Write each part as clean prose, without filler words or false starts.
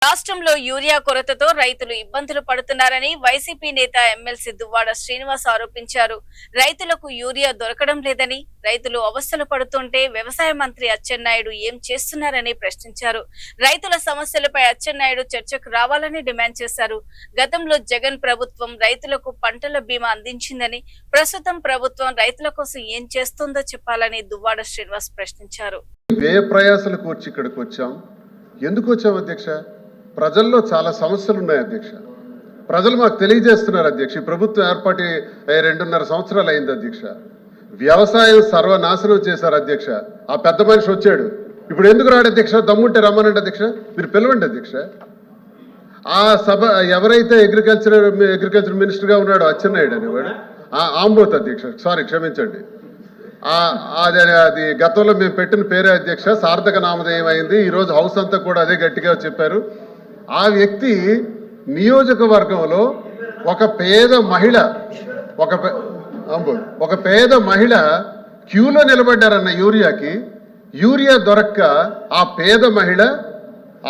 రాష్ట్రంలో యూరియా కొరతతో రైతులు ఇబ్బందులు పడుతున్నారని వైసీపీ నేత ఎమ్మెల్సీ దువ్వాడ శ్రీనివాస్ ఆరోపించారు. రైతులకు యూరియా దొరకడం లేదని, రైతులు అవస్థలు పడుతుంటే వ్యవసాయ మంత్రి అచ్చెన్నాయుడు ఏం చేస్తున్నారని ప్రశ్నించారు. రైతుల సమస్యలపై అచ్చెన్నాయుడు చర్చకు రావాలని డిమాండ్ చేశారు. గతంలో జగన్ ప్రభుత్వం రైతులకు పంటల బీమా అందించిందని, ప్రస్తుతం ప్రభుత్వం రైతుల కోసం ఏం చేస్తుందో చెప్పాలని దువ్వాడ శ్రీనివాస్ ప్రశ్నించారు. ఎందుకు వచ్చాం అధ్యక్ష? ప్రజల్లో చాలా సమస్యలు ఉన్నాయి అధ్యక్ష. ప్రజలు మాకు తెలియజేస్తున్నారు అధ్యక్ష. ఈ ప్రభుత్వం ఏర్పాటు 2.5 సంవత్సరాలు అయింది అధ్యక్ష. వ్యవసాయం సర్వనాశనం చేశారు అధ్యక్ష. ఆ పెద్ద మనిషి వచ్చాడు, ఇప్పుడు ఎందుకు రాడు అధ్యక్ష? దమ్ముంటే రమ్మనండి అధ్యక్ష, మీరు పిలవండి అధ్యక్ష. ఆ సభ ఎవరైతే అగ్రికల్చర్ మినిస్టర్గా ఉన్నాడో అచ్చెన్నాయుడు అనేవాడు, ఆంబోత్ అధ్యక్ష, సారీ క్షమించండి, అది గతంలో మేము పెట్టిన పేరే అధ్యక్ష, సార్థక నామధేయం అయింది. ఈరోజు హౌస్ అంతా కూడా అదే గట్టిగా చెప్పారు. ఆ వ్యక్తి నియోజకవర్గంలో ఒక పేద మహిళ క్యూలో నిలబడ్డారన్న యూరియా దొరక్క ఆ పేద మహిళ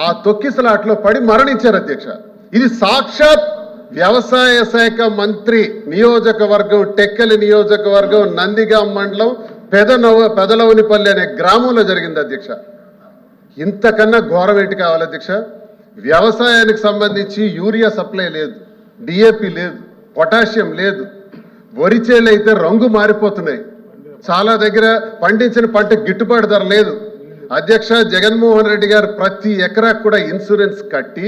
ఆ తొక్కిసలాట్లో పడి మరణించారు అధ్యక్ష. ఇది సాక్షాత్ వ్యవసాయ శాఖ మంత్రి నియోజకవర్గం, టెక్కలి నియోజకవర్గం, నందిగాం మండలం, పెదలవునిపల్లి అనే గ్రామంలో జరిగింది అధ్యక్ష. ఇంతకన్నా ఘోరం ఏంటి కావాలి అధ్యక్ష? వ్యవసాయానికి సంబంధించి యూరియా సప్లై లేదు, డిఏపి లేదు, పొటాషియం లేదు, వరి చేలు అయితే రంగు మారిపోతున్నాయి, చాలా దగ్గర పండించిన పంట గిట్టుబాటు ధర లేదు అధ్యక్ష. జగన్మోహన్ రెడ్డి గారు ప్రతి ఎకరాకు కూడా ఇన్సూరెన్స్ కట్టి,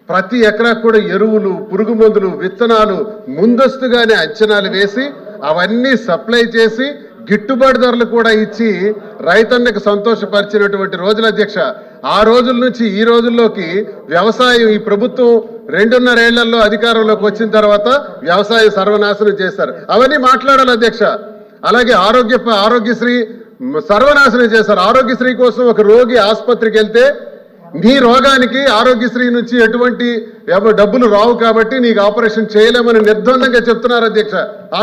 ప్రతి ఎకరాకు కూడా ఎరువులు, పురుగు మందులు, విత్తనాలు ముందస్తుగానే అంచనాలు వేసి అవన్నీ సప్లై చేసి గిట్టుబాటు ధరలు కూడా ఇచ్చి రైతన్నకు సంతోషపరిచినటువంటి రోజులు అధ్యక్ష. ఆ రోజుల నుంచి ఈ రోజుల్లోకి వ్యవసాయం, ఈ ప్రభుత్వం 2.5 ఏళ్లలో అధికారంలోకి వచ్చిన తర్వాత వ్యవసాయం సర్వనాశనం చేశారు. అవన్నీ మాట్లాడాలి అధ్యక్ష. అలాగే ఆరోగ్యశ్రీ సర్వనాశనం చేశారు. ఆరోగ్యశ్రీ కోసం ఒక రోగి ఆసుపత్రికి వెళ్తే నీ రోగానికి ఆరోగ్యశ్రీ నుంచి ఎటువంటి డబ్బులు రావు కాబట్టి నీకు ఆపరేషన్ చేయలేమని నిర్ద్వందంగా చెప్తున్నారు అధ్యక్ష.